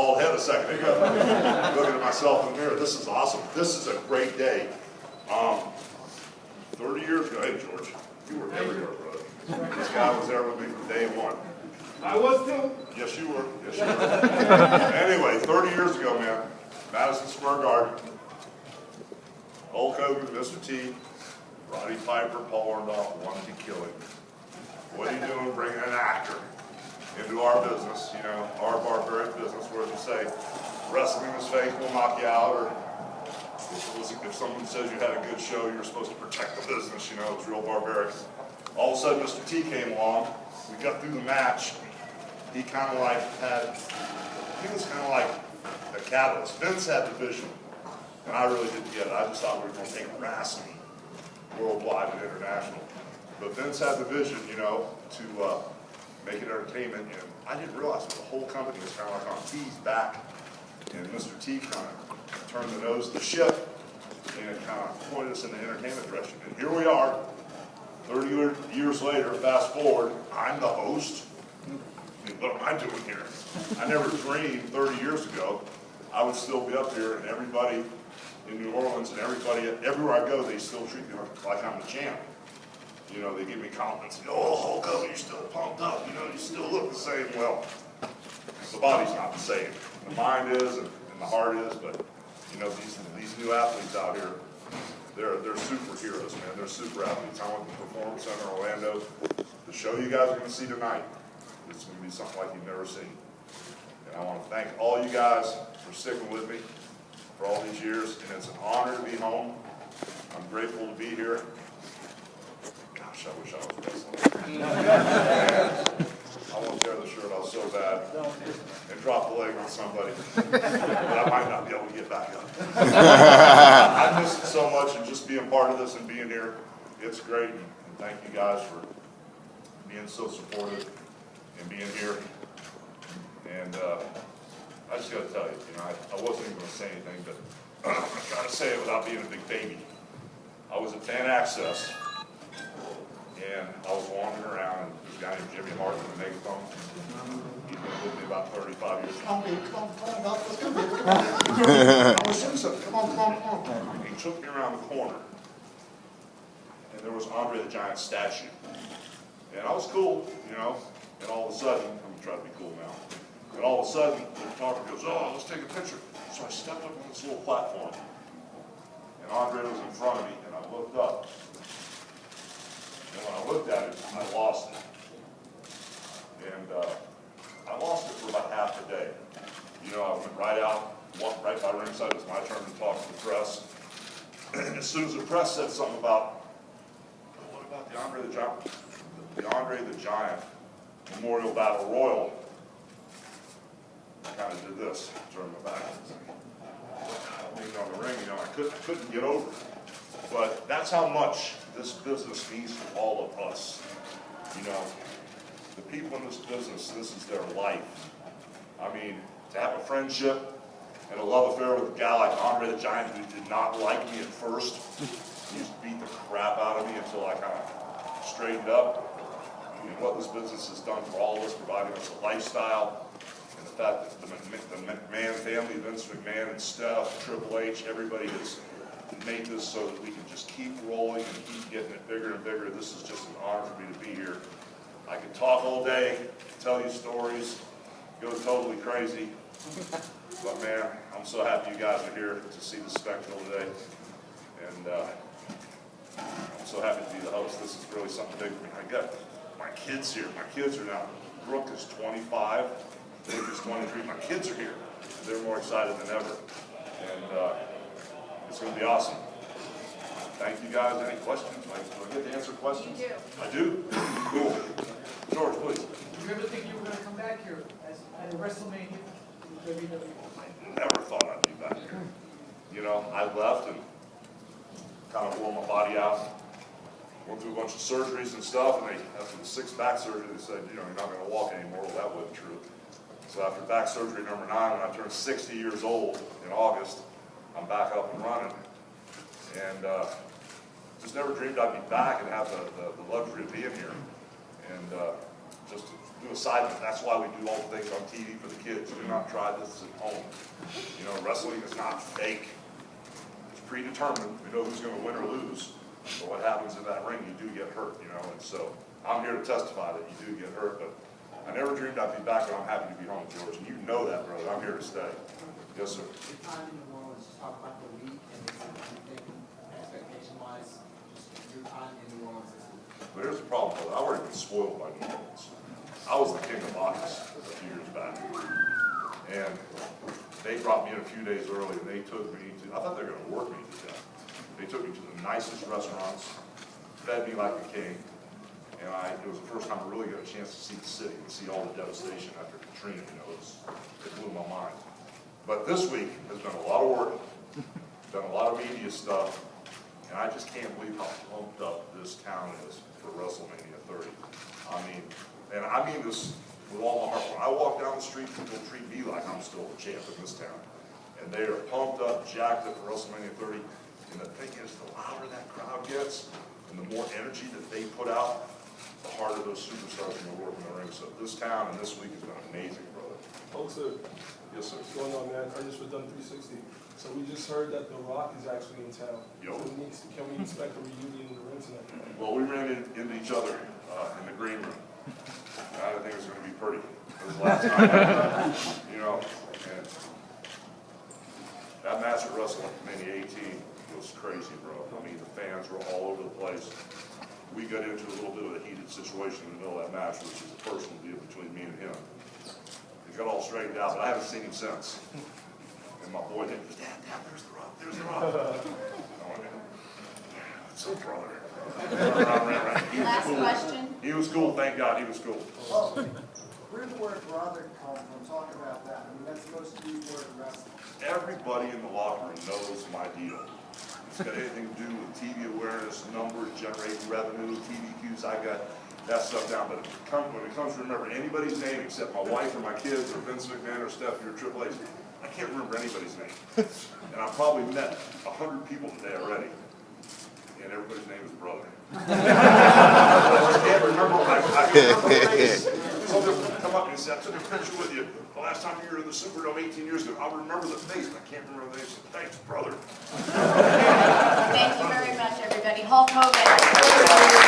bald head a second ago. Looking at myself in the mirror. This is awesome. This is a great day. 30 years ago, hey George, you were everywhere, brother. This guy was there with me from day one. I was too. Yes, you were. Yes, you were. Anyway, 30 years ago, man, Madison Square Garden, Hulk Hogan, Mr. T, Roddy Piper, Paul Orndorff wanted to kill him. What are you doing bringing an actor into our business, you know, our barbaric business, where they say wrestling is fake, we'll knock you out, or if someone says you had a good show, you're supposed to protect the business, you know, it's real barbaric. All of a sudden, Mr. T came along, we got through the match, he kind of like he was kind of like a catalyst. Vince had the vision, and I really didn't get it. I just thought we were going to take wrestling worldwide and international. But Vince had the vision, you know, to make it entertainment, and I didn't realize that the whole company was kind of like on T's back, and Mr. T kind of turned the nose of the ship, and it kind of pointed us in the entertainment direction. And here we are, 30 years later, fast forward, I'm the host. I mean, what am I doing here? I never dreamed 30 years ago I would still be up here, and everybody in New Orleans and everybody, everywhere I go, they still treat me like I'm the champ. You know, they give me compliments. Oh, Hulk Hogan, you're still pumped up. You know, you still look the same. Well, the body's not the same. The mind is, and the heart is. But you know, these new athletes out here, they're superheroes, man. They're super athletes. I went to the Performance Center in Orlando. The show you guys are going to see tonight, it's going to be something like you've never seen. And I want to thank all you guys for sticking with me for all these years. And it's an honor to be home. I'm grateful to be here. Gosh, I wish I was wrestling. I want to tear the shirt off so bad and drop the leg on somebody, but I might not be able to get back up. I miss it so much, and just being part of this and being here, it's great. And thank you guys for being so supportive and being here. And I just got to tell you, you know, I wasn't even going to say anything, but I'm trying to say it without being a big baby. I was at Fan Access, and I was wandering around, and this guy named Jimmy Hart from the Megaphone, he's been with me about 35 years. Come on, baby, come on, Doc, let's go, baby, come on. I want to show you something. Come on. He took me around the corner, and there was Andre the Giant statue. And I was cool, you know, and all of a sudden, I'm going to try to be cool now, and all of a sudden, the photographer goes, oh, let's take a picture. So I stepped up on this little platform, and Andre was in front of me, and I looked up. And when I looked at it, I lost it. And I lost it for about half a day. You know, I went right out, walked right by ringside. It was my turn to talk to the press. And as soon as the press said something about, oh, what about the Andre the Giant Memorial Battle Royal, I kind of did this, turned my back. Leaning on the ring, you know, I couldn't get over it. But that's how much this business means to all of us. You know, the people in this business, this is their life. I mean, to have a friendship and a love affair with a guy like Andre the Giant, who did not like me at first, he just beat the crap out of me until I kind of straightened up. And what this business has done for all of us, providing us a lifestyle, and the fact that the McMahon family, Vince McMahon and Steph, Triple H, everybody has made this so that we can just keep rolling and keep getting it bigger and bigger. This is just an honor for me to be here. I could talk all day, tell you stories, go totally crazy. But man, I'm so happy you guys are here to see the spectacle today. And I'm so happy to be the host. This is really something big for me. I got my kids here. My kids are now, Brooke is 25, Luke is 23. My kids are here. They're more excited than ever. And it's going to be awesome. Thank you guys. Any questions? Do I get to answer questions? You do. I do? Cool. George, please. Did you ever think you were going to come back here at a WrestleMania? I never thought I'd be back here. You know, I left and kind of wore my body out. Went through a bunch of surgeries and stuff, and after the 6th back surgery, they said, you know, you're not going to walk anymore. Well, that wasn't true. So after back surgery number 9, when I turned 60 years old in August, I'm back up and running. And just never dreamed I'd be back and have the luxury of being here. And just to do a side note, that's why we do all the things on TV for the kids. Do not try this at home. You know, wrestling is not fake. It's predetermined. We know who's going to win or lose. But what happens in that ring, you do get hurt, you know. And so I'm here to testify that you do get hurt. But I never dreamed I'd be back, and I'm happy to be home, George. And you know that, brother. I'm here to stay. Yes, sir. Your time in New Orleans, just talk about the week and expectation-wise, just your time in New Orleans this week. But here's the problem, brother. I've already been spoiled by New Orleans. I was the king of bodies a few years back. And they brought me in a few days early, and they took me to, I thought they were going to work me to death. They took me to the nicest restaurants, fed me like a king, and it was the first time I really got a chance to see the city and see all the devastation after Katrina. You know, it blew my mind. But this week has been a lot of work, done a lot of media stuff, and I just can't believe how pumped up this town is for WrestleMania 30. I mean this with all my heart. When I walk down the street, people treat me like I'm still the champ in this town. And they are pumped up, jacked up for WrestleMania 30. And the thing is, the louder that crowd gets, and the more energy that they put out, the harder those superstars are going to work in the ring. So this town and this week has been amazing, brother. Oh, sir. Yes, sir. What's going on, man? Ernest for Done 360. So we just heard that The Rock is actually in town. Yo. So can we expect a reunion in the ring tonight? Well, we ran into each other in the green room. And I didn't think it was going to be pretty. It was the last time, you know. And that match at WrestleMania 18 was crazy, bro. I mean, the fans were all over the place. We got into a little bit of a heated situation in the middle of that match, which is a personal deal between me and him. He got all straightened out, but I haven't seen him since. And my boy did, Dad, there's the Rock, there's the Rock. I went, it's a brother. Last question. He was cool, thank God he was cool. Well, where did the word brother come from? Talk about that. I mean, that's the most used word in wrestling. Everybody in the locker room knows my deal. It's got anything to do with TV awareness, numbers, generating revenue, TV cues. I got that stuff down. But when it comes to remembering anybody's name except my wife or my kids or Vince McMahon or Stephanie or Triple H, I can't remember anybody's name. And I've probably met 100 people today already. And everybody's name is brother. I can't remember. I can remember the face. Somebody will come up and say, I took a picture with you the last time you were in the Superdome 18 years ago. I'll remember the face, but I can't remember the name. So thanks, brother. Thank you very much, everybody. Hulk Hogan.